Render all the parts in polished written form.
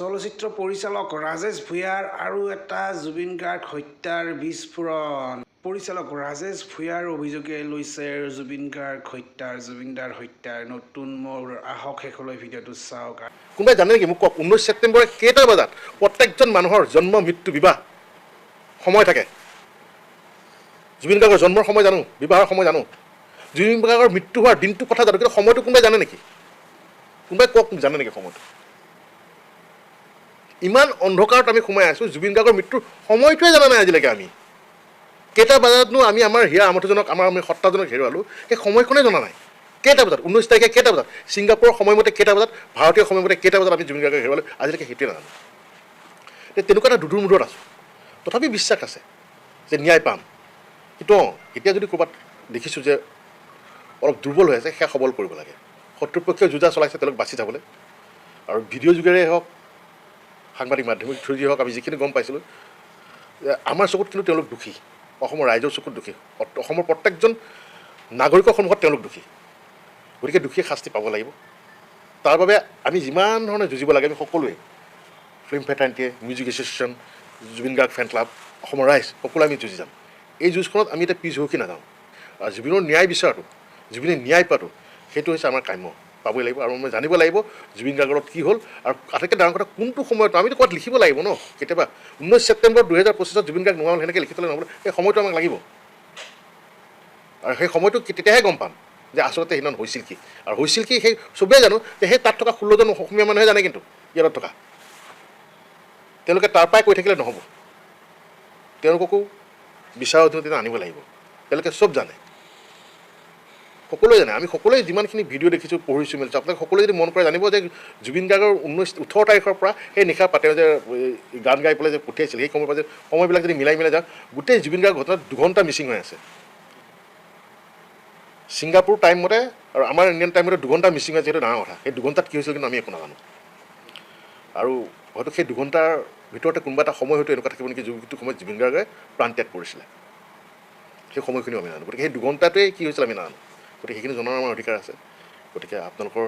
চলচ্চিত্ৰ পৰিচালক ৰাজেশ ভূঞাৰ আৰু এটা জুবিন গাৰ্গ হত্যাৰ বিস্ফোৰণ। পৰিচালক ৰাজেশ ভূঞাৰ অভিযোগে লৈছে জুবিন গাৰ্গ জুবিনদাৰ হত্যাৰ নতুন মোৰ। আহক শেষলৈ ভিডিঅ'টো চাওক। কোনোবাই জানে নেকি মোক কওক, 19 ছেপ্টেম্বৰে কেইটা বজাত প্ৰত্যেকজন মানুহৰ জন্ম মৃত্যু বিবাহ সময় থাকে? জুবিন গাৰ্গৰ জন্মৰ সময় জানো, বিবাহৰ সময় জানো, জুবিন গাৰ্গৰ মৃত্যু হোৱাৰ দিনটো কথা জানো, কিন্তু সময়টো কোনোবাই জানে নেকি? কোনোবাই কওক, জানে নেকি সময়টো? ইমান অন্ধকাৰত আমি সোমাই আছোঁ, জুবিন গাৰ্গৰ মৃত্যুৰ সময়টোৱে জানা নাই আজিলৈকে। আমি কেইটা বজাতনো আমি আমাৰ হীৰা আমঠুজনক, আমি সত্তাজনক হেৰুৱালোঁ, সেই সময়খনেই জনা নাই। কেইটা বজাত 19 তাৰিখে কেইটা বজাত, ছিংগাপুৰৰ সময়মতে কেইটা বজাত, ভাৰতীয় সময়মতে কেইটা বজাত আমি জুবিন গাৰ্গক হেৰুৱালোঁ, আজিলৈকে সেইটোৱে নাজানো। তেনেকুৱা এটা দুধুৰ মুধুৰত আছোঁ। তথাপি বিশ্বাস আছে যে ন্যায় পাম। কিন্তু এতিয়া যদি ক'ৰবাত দেখিছোঁ যে অলপ দুৰ্বল হৈ আছে, সেয়া সবল কৰিব লাগে। শত্ৰুপক্ষই যোজা চলাইছে তেওঁলোক বাচি যাবলৈ, আৰু ভিডিঅ' যোগেৰে হওক, সাংবাদিক মাধ্যমিক থ্ৰুদি হওক, আমি যিখিনি গম পাইছিলোঁ যে আমাৰ চকুত কিন্তু তেওঁলোক দোষী, অসমৰ ৰাইজৰ চকুত দোষী, অসমৰ প্ৰত্যেকজন নাগৰিকৰ সন্মুখত তেওঁলোক দোষী। গতিকে দোষীয়ে শাস্তি পাব লাগিব। তাৰ বাবে আমি যিমান ধৰণে যুঁজিব লাগে, আমি সকলোৱে, ফিল্ম ফেটাৰ্নিটিয়ে, music association, Zubeen Garg fan club, অসমৰ ৰাইজ, সকলোৱে আমি যুঁজি যাম। এই যুঁজখনত আমি এতিয়া পিছ হুহকি নাযাওঁ। আৰু জুবিনৰ ন্যায় বিচৰাটো, জুবিনে ন্যায় পোৱাটো, সেইটো হৈছে আমাৰ কাম্য। পাবই লাগিব। আৰু মই জানিব লাগিব জুবিন গাৰ্গৰ লগত কি হ'ল, আৰু আটাইতকৈ ডাঙৰ কথা কোনটো সময়ত, আমিতো ক'ৰবাত লিখিব লাগিব ন কেতিয়াবা। 19 ছেপ্টেম্বৰ 2025 জুবিন গাৰ্গ নোহোৱা হ'ল, সেনেকৈ লিখি থ'লে নহ'ব। সেই সময়টো আমাক লাগিব, আৰু সেই সময়টো তেতিয়াহে গম পাম যে আচলতে সেইদিনা হৈছিল কি। আৰু হৈছিল কি সেই চবেই জানো, যে সেই তাত থকা 16জন অসমীয়া মানুহে জানে, কিন্তু ইয়াত থকা তেওঁলোকে তাৰ পৰাই কৈ থাকিলে নহ'ব। তেওঁলোককো বিচাৰ অধীনতে আনিব লাগিব। তেওঁলোকে চব জানে, সকলোৱে জানে। আমি সকলোৱে যিমানখিনি ভিডিঅ' দেখিছোঁ, পঢ়িছোঁ, মেলিছোঁ, আপোনালোকে সকলোৱে যদি মন কৰে জানিব যে জুবিন গাৰ্গৰ 18 তাৰিখৰ পৰা সেই নিশা পাতে যে গান গাই পেলাই যে পঠিয়াইছিল, সেই সময়ৰ পৰা যে সময়বিলাক যদি মিলাই যাওক, গোটেই জুবিন গাৰ্গৰ ঘটনাত 2 ঘণ্টা মিচিং হৈ আছে। ছিংগাপুৰ টাইম মতে আৰু আমাৰ ইণ্ডিয়ান টাইম মতে 2 ঘণ্টা মিচিং হৈ আছে। সেইটো ডাঙৰ কথা। সেই 2 ঘণ্টাত কি হৈছিল কিন্তু আমি একো নাজানো। আৰু হয়তো সেই 2 ঘণ্টাৰ ভিতৰতে কোনোবা এটা সময় হয়তো এনেকুৱা থাকিব নেকি, যিটো সময়ত জুবিন গাৰ্গে প্ৰাণ ত্যাগ কৰিছিলে। সেই সময়খিনিও আমি নাজানো। গতিকে সেই 2 ঘণ্টাটোৱে কি হৈছিল আমি নাজানো। গতিকে সেইখিনি জনাৰ আমাৰ অধিকাৰ আছে। গতিকে আপোনালোকৰ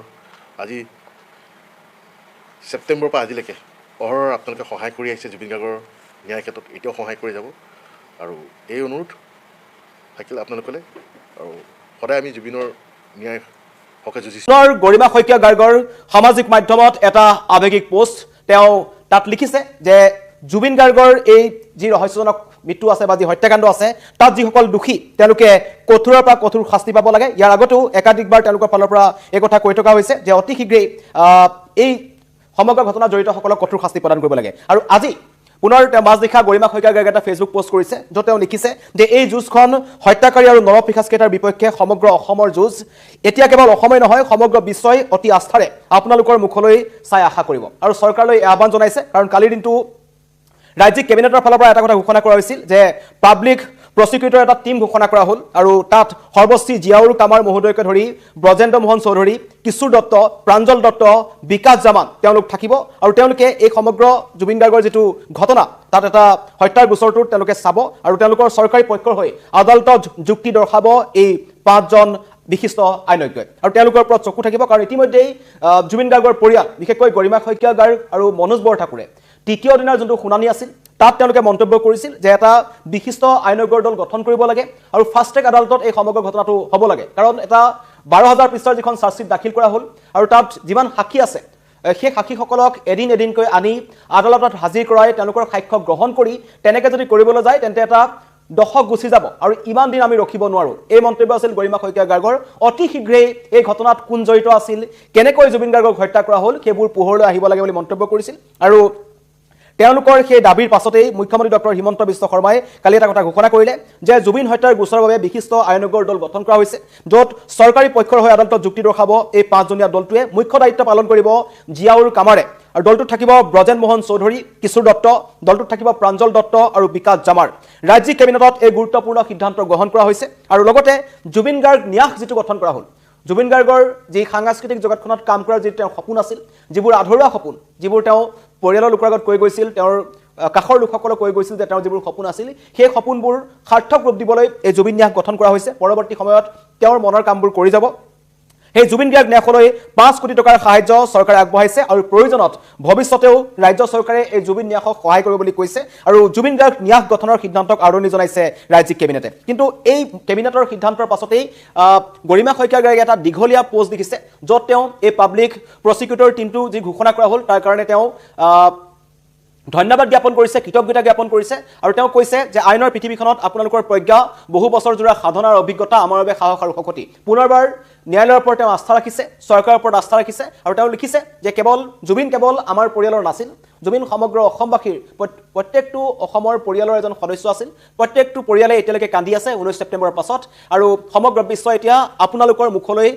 আজি ছেপ্টেম্বৰৰ পৰা আজিলৈকে অহৰহ আপোনালোকে সহায় কৰি আহিছে জুবিন গাৰ্গৰ ন্যায় ক্ষেত্ৰত, এতিয়াও সহায় কৰি যাব। আৰু এই অনুৰোধ থাকিলে আপোনালোকলৈ, আৰু সদায় আমি জুবিনৰ ন্যায় হকে যুঁজিছোঁ। গৰিমা শইকীয়া গাৰ্গৰ সামাজিক মাধ্যমত এটা আৱেগিক পোষ্ট তেওঁ তাত লিখিছে যে জুবিন গাৰ্গৰ এই যি ৰহস্যজনক মৃত্যু আছে বা যি হত্যাকাণ্ড আছে, তাত যিসকল দোষী তেওঁলোকে কঠোৰৰ পৰা কঠোৰ শাস্তি পাব লাগে। ইয়াৰ আগতেও একাধিকবাৰ তেওঁলোকৰ ফালৰ পৰা এই কথা কৈ থকা হৈছে যে অতি শীঘ্ৰেই এই সমগ্ৰ ঘটনাত জড়িতসকলক কঠোৰ শাস্তি প্ৰদান কৰিব লাগে। আৰু আজি পুনৰ তেওঁ মাজনিশা গৰিমা শইকীয়া গাৰ্গে এটা ফেচবুক পোষ্ট কৰিছে, য'ত তেওঁ লিখিছে যে এই যুঁজখন হত্যাকাৰী আৰু নৰপিশাচকেইটাৰ বিপক্ষে সমগ্ৰ অসমৰ যুঁজ। এতিয়া কেৱল অসমেই নহয়, সমগ্ৰ বিশ্বই অতি আস্থাৰে আপোনালোকৰ মুখলৈ চাই আশা কৰিব। আৰু চৰকাৰলৈ আহ্বান জনাইছে, কাৰণ কালিৰ দিনটো ৰাজ্যিক কেবিনেটৰ ফালৰ পৰা এটা কথা ঘোষণা কৰা হৈছিল যে পাব্লিক প্ৰচিকিউটৰ এটা টীম ঘোষণা কৰা হ'ল, আৰু তাত সৰ্বশ্ৰী জিয়াউৰ কামাৰ মহোদয়কে ধৰি ব্ৰজেন্দ্ৰ মোহন চৌধুৰী, কিশোৰ দত্ত, প্ৰাঞ্জল দত্ত, বিকাশ জামান তেওঁলোক থাকিব। আৰু তেওঁলোকে এই সমগ্ৰ জুবিন গাৰ্গৰ যিটো ঘটনা, তাত এটা হত্যাৰ গোচৰটোত তেওঁলোকে চাব, আৰু তেওঁলোকৰ চৰকাৰী পক্ষৰ হৈ আদালতত যুক্তি দৰ্শাব এই 5জন বিশিষ্ট আইনজ্ঞই। আৰু তেওঁলোকৰ ওপৰত চকু থাকিব, কাৰণ ইতিমধ্যেই জুবিন গাৰ্গৰ পৰিয়াল, বিশেষকৈ গৰিমা শইকীয়া গাৰ্গ আৰু মনোজ বৰঠাকুৰে তৃতীয় দিনৰ যোনটো শুনানি আছিল, তাত তেওঁলোকে মন্তব্য কৰিছিল যে এটা বিশিষ্ট আইনজ্ঞৰ দল গঠন কৰিব লাগে, আৰু ফাষ্ট ট্ৰেক আদালতত এই সমগ্ৰ ঘটনাটো হ'ব লাগে। কাৰণ এটা 12,000 পৃষ্ঠাৰ যিখন চাৰ্জশ্বিট দাখিল কৰা হ'ল, আৰু তাত যিমান সাক্ষী আছে সেই সাক্ষীসকলক এদিনকৈ আনি আদালতত হাজিৰ কৰাই তেওঁলোকৰ সাক্ষ্য গ্ৰহণ কৰি তেনেকৈ যদি কৰিবলৈ যায়, তেন্তে এটা দশক গুচি যাব, আৰু ইমান দিন আমি ৰখিব নোৱাৰোঁ। এই মন্তব্য আছিল গৰিমা শইকীয়া গাৰ্গৰ। অতি শীঘ্ৰেই এই ঘটনাত কোন জড়িত আছিল, কেনেকৈ জুবিন গাৰ্গক হত্যা কৰা হ'ল, সেইবোৰ পোহৰলৈ আহিব লাগে বুলি মন্তব্য কৰিছিল। আৰু তেওঁলোকৰ সেই দাবীৰ পাছতেই মুখ্যমন্ত্ৰী ডক্টৰ হিমন্ত বিশ্ব শৰ্মাই কালি এটা কথা ঘোষণা কৰিলে যে জুবিন হত্যাৰ গোচৰৰ বাবে বিশিষ্ট আইনজ্ঞৰ দল গঠন কৰা হৈছে, য'ত চৰকাৰী পক্ষৰ হৈ আদালতত যুক্তি দৰ্শাব এই 5জনীয়া দলটোৱে। মুখ্য দায়িত্ব পালন কৰিব জিয়াউৰ কামাৰে, আৰু দলটোত থাকিব ব্ৰজেন্দ্ৰ মোহন চৌধুৰী, কিশোৰ দত্ত, দলটোত থাকিব প্ৰাঞ্জল দত্ত আৰু বিকাশ জামাৰ। ৰাজ্যিক কেবিনেটত এই গুৰুত্বপূৰ্ণ সিদ্ধান্ত গ্ৰহণ কৰা হৈছে। আৰু লগতে জুবিন গাৰ্গ ন্যাস যিটো গঠন কৰা হ'ল, জুবিন গাৰ্গৰ যি সাংস্কৃতিক জগতখনত কাম কৰাৰ যি তেওঁৰ সপোন আছিল, যিবোৰ আধৰুৱা সপোন, যিবোৰ তেওঁ পৰিয়ালৰ লোকৰ আগত কৈ গৈছিল, তেওঁৰ কাষৰ লোকসকলক কৈ গৈছিল যে তেওঁৰ যিবোৰ সপোন আছিল, সেই সপোনবোৰ সাৰ্থক ৰূপ দিবলৈ এই জুবিন ন্যাস গঠন কৰা হৈছে। পৰৱৰ্তী সময়ত তেওঁৰ মনৰ কামবোৰ কৰি যাব। সেই জুবিন গাৰ্গ ন্যাসলৈ 5 কোটি টকাৰ সাহায্য চৰকাৰে আগবঢ়াইছে আৰু প্ৰয়োজনত ভৱিষ্যতেও ৰাজ্য চৰকাৰে এই জুবিন ন্যাসক সহায় কৰিব বুলি কৈছে আৰু জুবিন গাৰ্গ ন্যাস গঠনৰ সিদ্ধান্তক আদৰণি জনাইছে ৰাজ্যিক কেবিনেটে। কিন্তু এই কেবিনেটৰ সিদ্ধান্তৰ পাছতেই গৰিমা শইকীয়া গাৰ্গে এটা দীঘলীয়া পোষ্ট লিখিছে, য'ত তেওঁ এই পাব্লিক প্ৰচিকিউটৰ টিমটো যি ঘোষণা কৰা হ'ল তাৰ কাৰণে তেওঁ ধন্যবাদ জ্ঞাপন কৰিছে, কৃতজ্ঞতা জ্ঞাপন কৰিছে আৰু তেওঁ কৈছে যে আইনৰ পৃথিৱীখনত আপোনালোকৰ প্ৰজ্ঞা, বহু বছৰ জোৰা সাধনাৰ অভিজ্ঞতা আমাৰ বাবে সাহস আৰু শক্তি। পুনৰবাৰ ন্যায়ালয়ৰ ওপৰত তেওঁ আস্থা ৰাখিছে, চৰকাৰৰ ওপৰত আস্থা ৰাখিছে আৰু তেওঁ লিখিছে যে জুবিন কেৱল আমাৰ পৰিয়ালৰ নাছিল, জুবিন সমগ্ৰ অসমবাসীৰ প্ৰত্যেকটো অসমৰ পৰিয়ালৰ এজন সদস্য আছিল। প্ৰত্যেকটো পৰিয়ালে এতিয়ালৈকে কান্দি আছে 19 ছেপ্টেম্বৰৰ পাছত আৰু সমগ্ৰ বিশ্ব এতিয়া আপোনালোকৰ মুখলৈ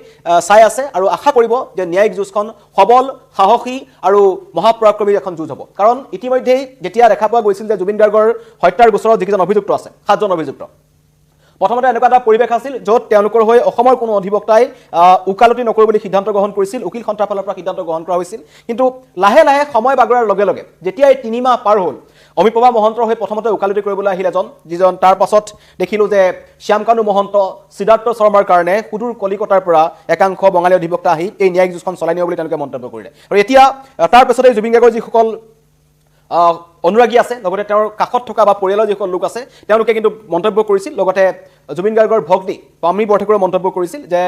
চাই আছে আৰু আশা কৰিব যে ন্যায়িক যুঁজখন সবল, সাহসী আৰু মহাপৰাক্ৰমী এখন যুঁজ হ'ব। কাৰণ ইতিমধ্যেই যেতিয়া দেখা পোৱা গৈছিল যে জুবিন গাৰ্গৰ হত্যাৰ গোচৰত যিকেইজন অভিযুক্ত আছে, 7জন অভিযুক্ত, প্ৰথমতে এনেকুৱা এটা পৰিৱেশ আছিল য'ত তেওঁলোকৰ হৈ অসমৰ কোনো অধিবক্তাই ওকালতি নকৰোঁ বুলি সিদ্ধান্ত গ্ৰহণ কৰিছিল, উকিল সন্থাৰ ফালৰ পৰা সিদ্ধান্ত গ্ৰহণ কৰা হৈছিল। কিন্তু লাহে লাহে সময় বাগৰাৰ লগে লগে যেতিয়া এই 3 মাহ পাৰ হ'ল, অমিপ্ৰভা মহন্তৰ হৈ প্ৰথমতে ওকালতি কৰিবলৈ আহিল যিজন তাৰ পাছত দেখিলোঁ যে শ্যামকানু মহন্ত, সিদ্ধাৰ্থ শৰ্মাৰ কাৰণে সুদূৰ কলিকতাৰ পৰা একাংশ বঙালী অধিবক্তা আহি এই ন্যায়িক যুঁজখন চলাই নিব বুলি তেওঁলোকে মন্তব্য কৰিলে। আৰু এতিয়া তাৰ পাছতে জুবিন গাৰ্গৰ যিসকল অনুৰাগী আছে, লগতে তেওঁৰ কাষত থকা বা পৰিয়ালৰ যিসকল লোক আছে তেওঁলোকে কিন্তু মন্তব্য কৰিছিল। লগতে জুবিন গাৰ্গৰ ভগ্নী পামী বৰঠাকুৰে মন্তব্য কৰিছিল যে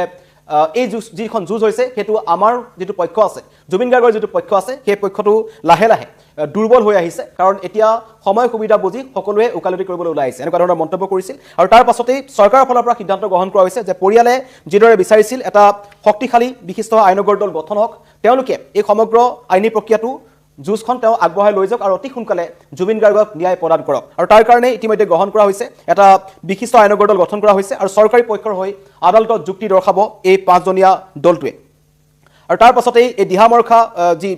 এই যিখন যুঁজ হৈছে সেইটো আমাৰ যিটো পক্ষ আছে, জুবিন গাৰ্গৰ যিটো পক্ষ আছে, সেই পক্ষটো লাহে লাহে দুৰ্বল হৈ আহিছে, কাৰণ এতিয়া সময় সুবিধা বুজি সকলোৱে ওকালতি কৰিবলৈ ওলাই আহিছে, এনেকুৱা ধৰণৰ মন্তব্য কৰিছিল। আৰু তাৰ পাছতেই চৰকাৰৰ ফালৰ পৰা সিদ্ধান্ত গ্ৰহণ কৰা হৈছে যে পৰিয়ালে যিদৰে বিচাৰিছিল এটা শক্তিশালী বিশিষ্ট আইনজ্ঞৰ দল গঠন হওক, তেওঁলোকে এই সমগ্ৰ আইনী প্ৰক্ৰিয়াটো যুঁজখন তেওঁ আগবঢ়াই লৈ যাওক আৰু অতি সোনকালে জুবিন গাৰ্গক ন্যায় প্ৰদান কৰক। আৰু তাৰ কাৰণে ইতিমধ্যে গ্ৰহণ কৰা হৈছে এটা বিশিষ্ট আইনজ্ঞৰ দল গঠন কৰা হৈছে আৰু চৰকাৰী পক্ষৰ হৈ আদালতত যুক্তি দৰ্শাব এই 5জনীয়া দলটোৱে। আৰু তাৰ পাছতেই এই দিহামৰ্খা যি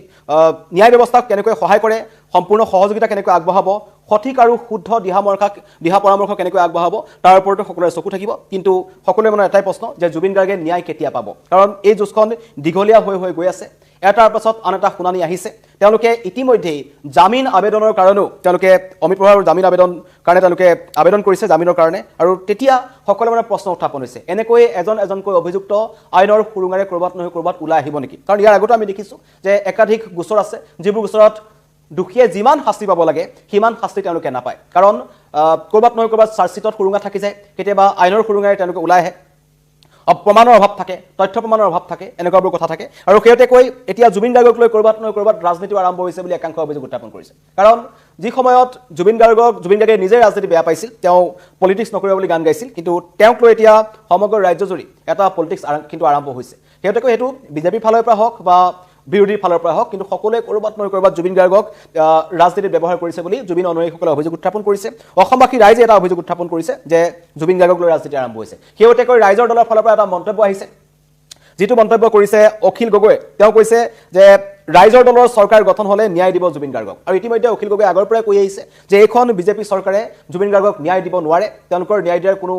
ন্যায় ব্যৱস্থাক কেনেকৈ সহায় কৰে, সম্পূৰ্ণ সহযোগিতা কেনেকৈ আগবঢ়াব, সঠিক আৰু শুদ্ধ দিহা পৰামৰ্শ কেনেকৈ আগবঢ়াব, তাৰ ওপৰতো সকলোৰে চকু থাকিব। কিন্তু সকলোৰে মনত এটাই প্ৰশ্ন যে জুবিন গাৰ্গে ন্যায় কেতিয়া পাব, কাৰণ এই যুঁজখন দীঘলীয়া হৈ গৈ আছে, এটাৰ পাছত আন এটা শুনানি আহিছে। তেওঁলোকে ইতিমধ্যেই জামিন আবেদনৰ কাৰণেও তেওঁলোকে অমিপ্ৰভাৰ জামিন আবেদন কাৰণে তেওঁলোকে আবেদন কৰিছে জামিনৰ কাৰণে। আৰু তেতিয়া সকলোৰে মানে প্ৰশ্ন উত্থাপন হৈছে, এনেকৈ এজনকৈ অভিযুক্ত আইনৰ সুৰুঙাৰে ক'ৰবাত নহয় ক'ৰবাত ওলাই আহিব নেকি? কাৰণ ইয়াৰ আগতো আমি দেখিছোঁ যে একাধিক গোচৰ আছে যিবোৰ গোচৰত দুখীয়ে যিমান শাস্তি পাব লাগে সিমান শাস্তি তেওঁলোকে নাপায়, কাৰণ ক'ৰবাত নহয় ক'ৰবাত চাৰ্জশ্বিটত সুৰুঙা থাকি যায়, কেতিয়াবা আইনৰ সুৰুঙাৰে তেওঁলোকে ওলাই আহে, প্ৰমাণৰ অভাৱ থাকে, তথ্য প্ৰমাণৰ অভাৱ থাকে, এনেকুৱাবোৰ কথা থাকে। আৰু শেহতীয়াকৈ এতিয়া জুবিন গাৰ্গক লৈ ক'ৰবাত নহয় ক'ৰবাত ৰাজনীতিও আৰম্ভ হৈছে বুলি একাংশ অভিযোগ উত্থাপন কৰিছে। কাৰণ যি সময়ত জুবিন গাৰ্গে নিজে ৰাজনীতি বেয়া পাইছিল, তেওঁ পলিটিক্স নকৰিব বুলি গান গাইছিল, কিন্তু তেওঁক লৈ এতিয়া সমগ্ৰ ৰাজ্যজুৰি এটা পলিটিক্স কিন্তু আৰম্ভ হৈছে। শেহতীয়াকৈ সেইটো বিজেপিৰ ফালৰ পৰা হওক বা বিৰোধীৰ ফালৰ পৰা হওক, কিন্তু সকলোৱে ক'ৰবাত নহয় ক'ৰবাত জুবিন গাৰ্গক ৰাজনীতিত ব্যৱহাৰ কৰিছে বুলি জুবিন অনুৰাগীসকলে অভিযোগ উত্থাপন কৰিছে। অসমবাসী ৰাইজে এটা অভিযোগ উত্থাপন কৰিছে যে জুবিন গাৰ্গক লৈ ৰাজনীতি আৰম্ভ হৈছে। শেহতীয়াকৈ ৰাইজৰ দলৰ ফালৰ পৰা এটা মন্তব্য আহিছে, যিটো মন্তব্য কৰিছে অখিল গগৈয়ে। তেওঁ কৈছে যে ৰাইজৰ দলৰ চৰকাৰ গঠন হ'লে ন্যায় দিব জুবিন গাৰ্গক। আৰু ইতিমধ্যে অখিল গগৈ আগৰ পৰাই কৈ আহিছে যে এইখন বিজেপি চৰকাৰে জুবিন গাৰ্গক ন্যায় দিব নোৱাৰে, তেওঁলোকৰ ন্যায় দিয়াৰ কোনো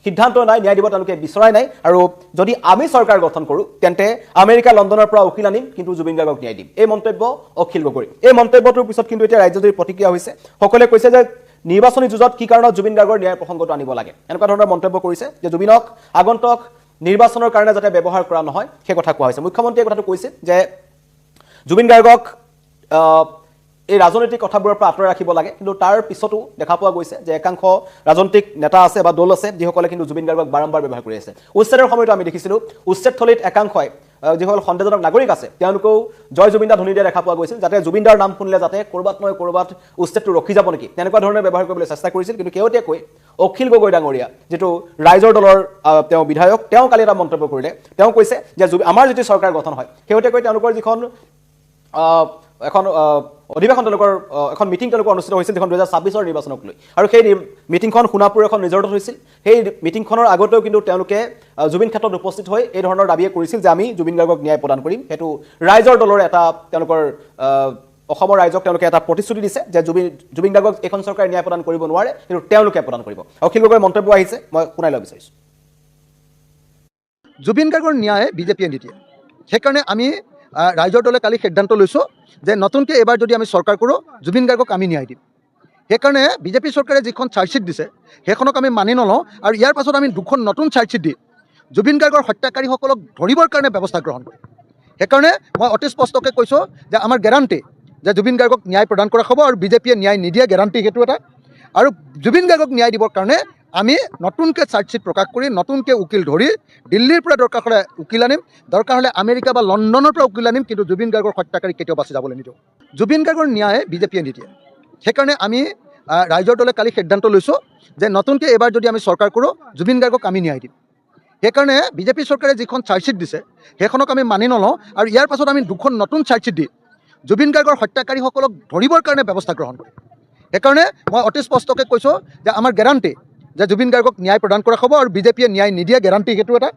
সিদ্ধান্ত নাই, ন্যায় দিব তেওঁলোকে বিচৰাই নাই। আৰু যদি আমি চৰকাৰ গঠন কৰোঁ তেন্তে আমেৰিকা লণ্ডনৰ পৰা উকিল আনিম, কিন্তু জুবিন গাৰ্গক ন্যায় দিম, এই মন্তব্য অখিল গগৈ। এই মন্তব্যটোৰ পিছত কিন্তু এতিয়া ৰাজ্যজুৰি প্ৰতিক্ৰিয়া হৈছে। সকলোৱে কৈছে যে নিৰ্বাচনী যুঁজত কি কাৰণত জুবিন গাৰ্গৰ ন্যায় প্ৰসংগটো আনিব লাগে, এনেকুৱা ধৰণৰ মন্তব্য কৰিছে যে জুবিনক আগন্তুক নিৰ্বাচনৰ কাৰণে যাতে ব্যৱহাৰ কৰা নহয় সেই কথা কোৱা হৈছে। মুখ্যমন্ত্ৰীয়ে কথাটো কৈছিল যে জুবিন গাৰ্গক এই ৰাজনৈতিক কথাবোৰৰ পৰা আঁতৰাই ৰাখিব লাগে, কিন্তু তাৰ পিছতো দেখা পোৱা গৈছে যে একাংশ ৰাজনৈতিক নেতা আছে বা দল আছে যিসকলে কিন্তু জুবিন গাৰ্গক বাৰম্বাৰ ব্যৱহাৰ কৰি আছে। উচ্ছেদৰ সময়তো আমি দেখিছিলোঁ উচ্ছেদথলীত একাংশই যিসকল সন্দেহজনক নাগৰিক আছে তেওঁলোকেও জয় জুবিন দা ধ্বনি দিয়া দেখা পোৱা গৈছিল, যাতে জুবিন দাৰ নাম শুনিলে যাতে ক'ৰবাত নহয় ক'ৰবাত উচ্ছেদটো ৰখি যাব নেকি, তেনেকুৱা ধৰণে ব্যৱহাৰ কৰিবলৈ চেষ্টা কৰিছিল। কিন্তু শেহতীয়াকৈ অখিল গগৈ ডাঙৰীয়া, যিটো ৰাইজৰ দলৰ তেওঁ বিধায়ক, তেওঁ কালি এটা মন্তব্য কৰিলে। তেওঁ কৈছে যে আমাৰ যদি চৰকাৰ গঠন হয়, শেহতীয়াকৈ তেওঁলোকৰ যিখন এখন অধিৱেশন তেওঁলোকৰ এখন মিটিং তেওঁলোকৰ অনুষ্ঠিত হৈছিল যিখন 2026 নিৰ্বাচনক লৈ, আৰু সেই মিটিংখন সোণাপুৰ এখন ৰিজৰ্টত হৈছিল। সেই মিটিংখনৰ আগতেও কিন্তু তেওঁলোকে জুবিন ক্ষেত্ৰত উপস্থিত হৈ এই ধৰণৰ দাবীয়ে কৰিছিল যে আমি জুবিন গাৰ্গক ন্যায় প্ৰদান কৰিম। সেইটো ৰাইজৰ দলৰ এটা তেওঁলোকৰ অসমৰ ৰাইজক তেওঁলোকে এটা প্ৰতিশ্ৰুতি দিছে যে জুবিন গাৰ্গক এখন চৰকাৰে ন্যায় প্ৰদান কৰিব নোৱাৰে, কিন্তু তেওঁলোকে প্ৰদান কৰিব। অখিল গগৈৰ মন্তব্য আহিছে, মই শুনাই ল'ব বিচাৰিছোঁ। জুবিন গাৰ্গৰ ন্যায় বিজেপিয়ে নিদিয়ে, সেইকাৰণে আমি ৰাইজৰ দলে কালি সিদ্ধান্ত লৈছোঁ যে নতুনকৈ এইবাৰ যদি আমি চৰকাৰ কৰোঁ জুবিন গাৰ্গক আমি ন্যায় দিম। সেইকাৰণে বিজেপি চৰকাৰে যিখন চাৰ্জশ্বিট দিছে সেইখনক আমি মানি নলওঁ, আৰু ইয়াৰ পাছত আমি 2খন নতুন চাৰ্জশ্বিট দি জুবিন গাৰ্গৰ হত্যাকাৰীসকলক ধৰিবৰ কাৰণে ব্যৱস্থা গ্ৰহণ কৰে। সেইকাৰণে মই অতি স্পষ্টকৈ কৈছোঁ যে আমাৰ গেৰাণ্টি যে জুবিন গাৰ্গক ন্যায় প্ৰদান কৰা হ'ব আৰু বিজেপিয়ে ন্যায় নিদিয়ে গেৰাণ্টি সেইটো এটা। আৰু জুবিন গাৰ্গক ন্যায় দিবৰ কাৰণে আমি নতুনকৈ চাৰ্জশ্বিট প্ৰকাশ কৰি নতুনকৈ উকিল ধৰি দিল্লীৰ পৰা দৰকাৰ হ'লে উকিল আনিম, দৰকাৰ হ'লে আমেৰিকা বা লণ্ডনৰ পৰা উকিল আনিম, কিন্তু জুবিন গাৰ্গৰ হত্যাকাৰী কেতিয়াও বাচি যাবলৈ নিদিওঁ। জুবিন গাৰ্গৰ ন্যায় বিজেপিয়ে নিদিয়ে। সেইকাৰণে আমি ৰাইজৰ দলে কালি সিদ্ধান্ত লৈছোঁ যে নতুনকৈ এইবাৰ যদি আমি চৰকাৰ কৰোঁ জুবিন গাৰ্গক আমি ন্যায় দিম। সেইকাৰণে বিজেপি চৰকাৰে যিখন চাৰ্জশ্বিট দিছে সেইখনক আমি মানি নলওঁ আৰু ইয়াৰ পাছত আমি দুখন নতুন চাৰ্জশ্বিট দি জুবিন গাৰ্গৰ হত্যাকাৰীসকলক ধৰিবৰ কাৰণে ব্যৱস্থা গ্ৰহণ কৰিম। সেইকাৰণে মই অতি স্পষ্টকৈ কৈছোঁ যে আমাৰ গেৰাণ্টি যে জুবিন গাৰ্গক ন্যায় প্ৰদান কৰা হ'ব আৰু বিজেপিয়ে ন্যায় নিদিয়ে গেৰাণ্টি সেইটো এটা।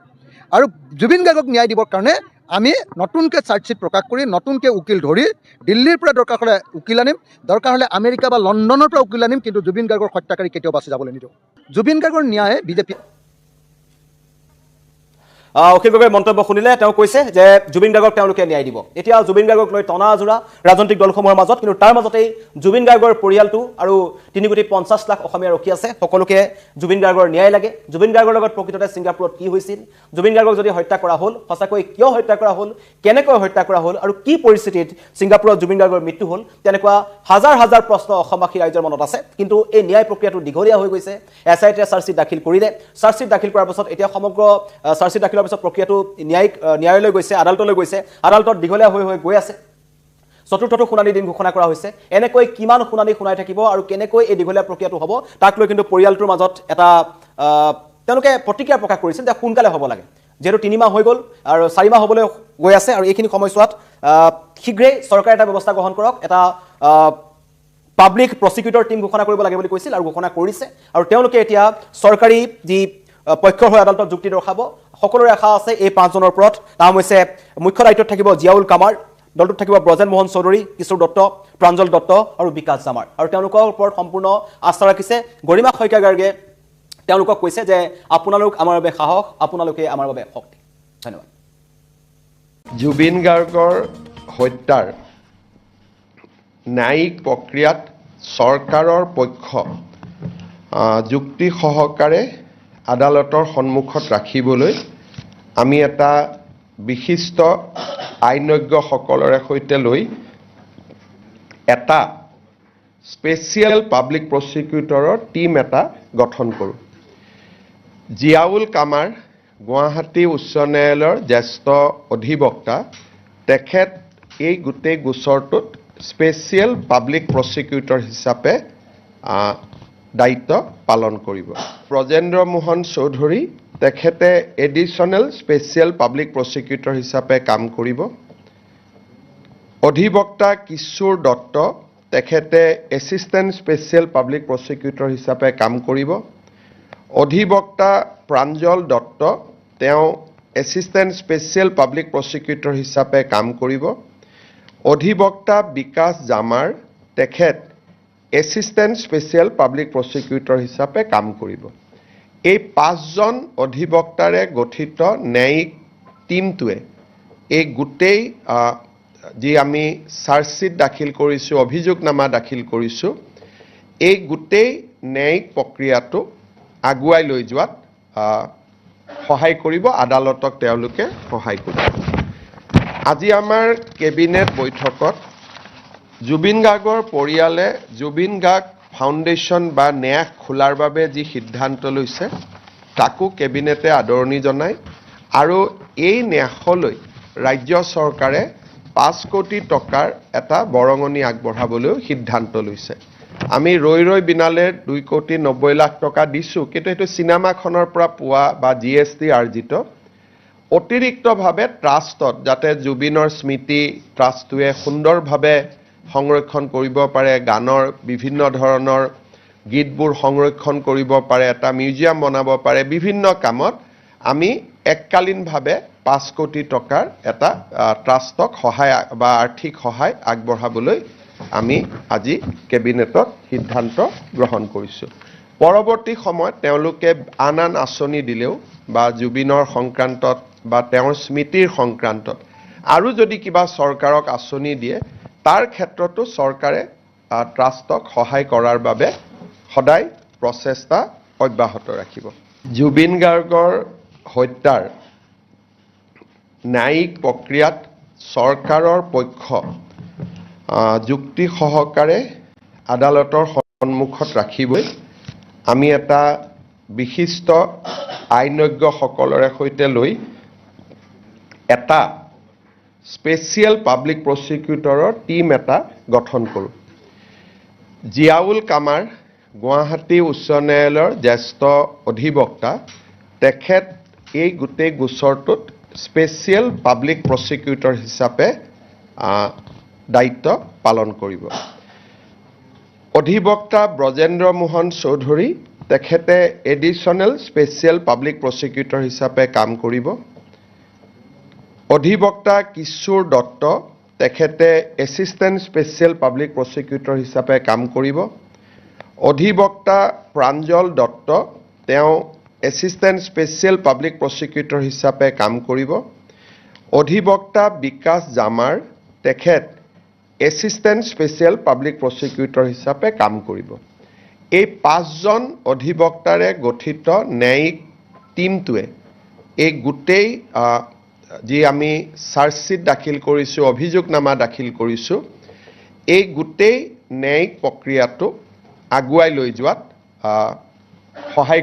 আৰু জুবিন গাৰ্গক ন্যায় দিবৰ কাৰণে আমি নতুনকৈ চাৰ্জশ্বিট প্ৰকাশ কৰি নতুনকৈ উকিল ধৰি দিল্লীৰ পৰা দৰকাৰ হ'লে উকিল আনিম, দৰকাৰ হ'লে আমেৰিকা বা লণ্ডনৰ পৰা উকিল আনিম, কিন্তু জুবিন গাৰ্গৰ হত্যাকাৰী কেতিয়াও বাচি যাবলৈ নিদিওঁ। জুবিন গাৰ্গৰ ন্যায় বিজেপি অখিল গগৈৰ মন্তব্য শুনিলে তেওঁ কৈছে যে জুবিন গাৰ্গক তেওঁলোকে ন্যায় দিব। এতিয়া জুবিন গাৰ্গক লৈ টনা আজোৰা ৰাজনৈতিক দলসমূহৰ মাজত, কিন্তু তাৰ মাজতেই জুবিন গাৰ্গৰ পৰিয়ালটো আৰু 3,50,00,000 অসমীয়া ৰখি আছে। সকলোকে জুবিন গাৰ্গৰ ন্যায় লাগে। জুবিন গাৰ্গৰ লগত প্ৰকৃততে ছিংগাপুৰত কি হৈছিল, জুবিন গাৰ্গক যদি হত্যা কৰা হ'ল সঁচাকৈ কিয় হত্যা কৰা হ'ল, কেনেকৈ হত্যা কৰা হ'ল আৰু কি পৰিস্থিতিত ছিংগাপুৰত জুবিন গাৰ্গৰ মৃত্যু হ'ল, তেনেকুৱা হাজাৰ হাজাৰ প্ৰশ্ন অসমবাসী ৰাইজৰ মনত আছে। কিন্তু এই ন্যায় প্ৰক্ৰিয়াটো দীঘলীয়া হৈ গৈছে। SITয়ে চাৰ্জশ্বিট দাখিল কৰিলে। চাৰ্জশ্বিট দাখিল কৰাৰ পাছত এতিয়া সমগ্ৰ চাৰ্জশ্বিট দাখিলৰ পিছত প্ৰক্ৰিয়াটো ন্যায়ালয়লৈ গৈছে, আদালতলৈ গৈছে। আদালতত দীঘলীয়া হৈ গৈ আছে। চতুৰ্থটো শুনানি দিন ঘোষণা কৰা হৈছে। এনেকৈ কিমান শুনানি শুনাই থাকিব আৰু কেনেকৈ এই দীঘলীয়া প্ৰক্ৰিয়াটো হ'ব তাক লৈ কিন্তু পৰিয়ালটোৰ মাজত এটা তেওঁলোকে প্ৰতিক্ৰিয়া প্ৰকাশ কৰিছিল যে সোনকালে হ'ব লাগে, যিহেতু 3 মাহ হৈ গ'ল আৰু 4 মাহ হ'বলৈ গৈ আছে। আৰু এইখিনি সময়ছোৱাত শীঘ্ৰেই চৰকাৰে এটা ব্যৱস্থা গ্ৰহণ কৰক, এটা পাব্লিক প্ৰচিকিউটৰ টীম ঘোষণা কৰিব লাগে বুলি কৈছিল আৰু ঘোষণা কৰিছে। আৰু তেওঁলোকে এতিয়া চৰকাৰী যি পক্ষৰ হৈ আদালতত যুক্তি দৰ্শাব। সকলোৰে আশা আছে এই 5জনৰ ওপৰত। নাম হৈছে মুখ্য দায়িত্বত থাকিব জিয়াউল কামাৰ, দলটোত থাকিব ব্ৰজেন মোহন চৌধুৰী, কিশোৰ দত্ত, প্ৰাঞ্জল দত্ত আৰু বিকাশ জামাৰ। আৰু তেওঁলোকৰ ওপৰত সম্পূৰ্ণ আস্থা ৰাখিছে গৰিমা শইকীয়া গাৰ্গে। তেওঁলোকক কৈছে যে আপোনালোক আমাৰ বাবে সাহস, আপোনালোকে আমাৰ বাবে শক্তি। ধন্যবাদ। জুবিন গাৰ্গৰ হত্যাৰ ন্যায়িক প্ৰক্ৰিয়াত চৰকাৰৰ পক্ষ যুক্তি সহকাৰে আদালতৰ সন্মুখত ৰাখিবলৈ আমি এটা বিশিষ্ট আইনজ্ঞসকলৰে সৈতে লৈ এটা স্পেচিয়েল পাব্লিক প্ৰচিকিউটৰৰ টীম এটা গঠন কৰোঁ। জিয়াউল কামাৰ গুৱাহাটী উচ্চ ন্যায়ালয়ৰ জ্যেষ্ঠ অধিবক্তা, তেখেত এই গোটেই গোচৰটোত স্পেচিয়েল পাব্লিক প্ৰচিকিউটৰ হিচাপে দায়িত্ব পালন কৰিব। ব্ৰজেন্দ্ৰ মোহন চৌধুৰী তেখেতে এডিশ্যনেল স্পেচিয়েল পাব্লিক প্ৰচিকিউটৰ হিচাপে কাম কৰিব। অধিবক্তা কিশোৰ দত্ত তেখেতে এছিষ্টেণ্ট স্পেচিয়েল পাব্লিক প্ৰচিকিউটৰ হিচাপে কাম কৰিব। অধিবক্তা প্ৰাঞ্জল দত্ত তেওঁ এছিষ্টেণ্ট স্পেচিয়েল পাব্লিক প্ৰচিকিউটৰ হিচাপে কাম কৰিব। অধিবক্তা বিকাশ জামাৰ তেখেত এছিষ্টেণ্ট স্পেচিয়েল পাব্লিক প্ৰচিকিউটৰ হিচাপে কাম কৰিব। এই 5জন অধিবক্তাৰে গঠিত ন্যায়িক টীমটোৱে এই গোটেই যি আমি চাৰ্জশ্বিট দাখিল কৰিছোঁ, অভিযোগনামা দাখিল কৰিছোঁ, এই গোটেই ন্যায়িক প্ৰক্ৰিয়াটো আগুৱাই লৈ যোৱাত সহায় কৰিব। আদালতক তেওঁলোকে সহায় কৰিব। আজি আমাৰ কেবিনেট বৈঠকত জুবিন গাৰ্গৰ পৰিয়ালে জুবিন গাৰ্গ ফাউণ্ডেশ্যন বা ন্যাস খোলাৰ বাবে যি সিদ্ধান্ত লৈছে তাকো কেবিনেটে আদৰণি জনায়। আৰু এই ন্যাসলৈ ৰাজ্য চৰকাৰে 5 কোটি টকাৰ এটা বৰঙণি আগবঢ়াবলৈও সিদ্ধান্ত লৈছে। আমি ৰৈ বিনালে 2,90,00,000 টকা দিছোঁ, কিন্তু এইটো চিনেমাখনৰ পৰা পোৱা বা GST আৰ্জিত। অতিৰিক্তভাৱে ট্ৰাষ্টত যাতে জুবিনৰ স্মৃতি ট্ৰাষ্টটোৱে সুন্দৰভাৱে সংৰক্ষণ কৰিব পাৰে, গানৰ বিভিন্ন ধৰণৰ গীতবোৰ সংৰক্ষণ কৰিব পাৰে, এটা মিউজিয়াম বনাব পাৰে, বিভিন্ন কামত আমি এককালীনভাৱে 5 কোটি টকাৰ এটা ট্ৰাষ্টক সহায় বা আৰ্থিক সহায় আগবঢ়াবলৈ আমি আজি কেবিনেটত সিদ্ধান্ত গ্ৰহণ কৰিছোঁ। পৰৱৰ্তী সময়ত তেওঁলোকে আন আঁচনি দিলেও বা জুবিনৰ সংক্ৰান্তত বা তেওঁৰ স্মৃতিৰ সংক্ৰান্তত আৰু যদি কিবা চৰকাৰক আঁচনি দিয়ে তাৰ ক্ষেত্ৰতো চৰকাৰে ট্ৰাষ্টক সহায় কৰাৰ বাবে সদায় প্ৰচেষ্টা অব্যাহত ৰাখিব। জুবিন গাৰ্গৰ হত্যাৰ ন্যায়িক প্ৰক্ৰিয়াত চৰকাৰৰ পক্ষ যুক্তি সহকাৰে আদালতৰ সন্মুখত ৰাখিবলৈ আমি এটা বিশিষ্ট আইনজ্ঞসকলৰে সৈতে লৈ এটা স্পেচিয়েল পাব্লিক প্ৰচিকিউটৰৰ টীম এটা গঠন কৰোঁ। জিয়াউল কামাৰ গুৱাহাটী উচ্চ ন্যায়ালয়ৰ জ্যেষ্ঠ অধিবক্তা, তেখেত এই গোটেই গোচৰটোত স্পেচিয়েল পাব্লিক প্ৰচিকিউটৰ হিচাপে দায়িত্ব পালন কৰিব। অধিবক্তা ব্ৰজেন্দ্ৰ মোহন চৌধুৰী, তেখেতে এডিশ্যনেল স্পেচিয়েল পাব্লিক প্ৰচিকিউটৰ হিচাপে কাম কৰিব। অধিবক্তা কিশোৰ দত্ত, তেখেতে এছিষ্টেণ্ট স্পেচিয়েল পাব্লিক প্ৰচিকিউটৰ হিচাপে কাম কৰিব। অধিবক্তা প্ৰাঞ্জল দত্ত, তেওঁ এছিষ্টেণ্ট স্পেচিয়েল পাব্লিক প্ৰচিকিউটৰ হিচাপে কাম কৰিব। অধিবক্তা বিকাশ জামাৰ, তেখেত এছিষ্টেণ্ট স্পেচিয়েল পাব্লিক প্ৰচিকিউটৰ হিচাপে কাম কৰিব। এই 5জন অধিবক্তাৰে গঠিত ন্যায়িক টীমটোৱে এই গোটেই যি আমি চাৰ্জশ্বীট দাখিল কৰিছোঁ, অভিযোগনামা দাখিল কৰিছোঁ, এই গোটেই ন্যায়িক প্ৰক্ৰিয়াটো আগুৱাই লৈ যোৱাত সহায়